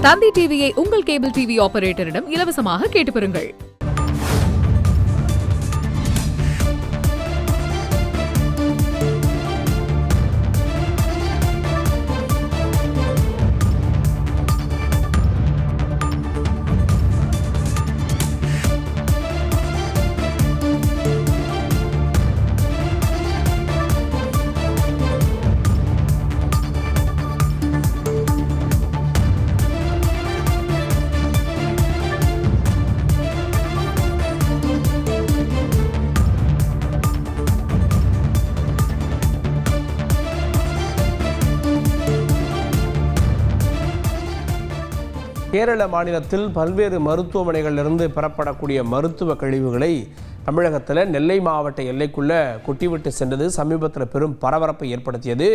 தந்தி டிவியை உங்கள் cable TV ஆபரேட்டரிடம் இலவசமாக கேட்டு பெறுங்கள். கேரள மாநிலத்தில் பல்வேறு மருத்துவமனைகளிலிருந்து பெறப்படக்கூடிய மருத்துவ கழிவுகளை தமிழகத்தில் நெல்லை மாவட்ட எல்லைக்குள்ள கொட்டிவிட்டு சென்றது சமீபத்தில் பெரும் பரபரப்பை ஏற்படுத்தியது.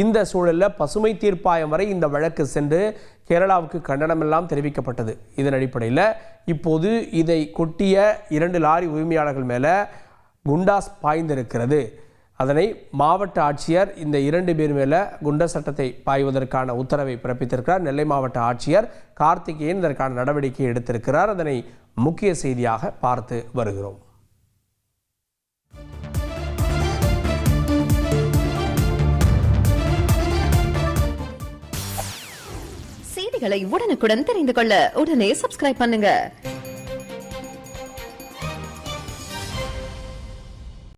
இந்த சூழலில் பசுமை தீர்ப்பாயம் வரை இந்த வழக்கு சென்று கேரளாவுக்கு கண்டனமெல்லாம் தெரிவிக்கப்பட்டது. இதன் அடிப்படையில் இப்போது இதை கொட்டிய 2 லாரி உரிமையாளர்கள் மேலே குண்டாஸ் பாய்ந்திருக்கிறது. அதனை மாவட்ட ஆட்சியர் இந்த 2 பேர் மேலே குண்டர் சட்டத்தை பாய்வதற்கான உத்தரவை பிறப்பித்திருக்கிறார். நெல்லை மாவட்ட ஆட்சியர் கார்த்திகேயன் இதற்கான நடவடிக்கை எடுத்திருக்கிறார். அதனை முக்கிய செய்தியாக பார்த்து வருகிறோம். செய்திகளை உடனுக்குடன் தெரிந்து கொள்ள உடனே சப்ஸ்கிரைப் பண்ணுங்க.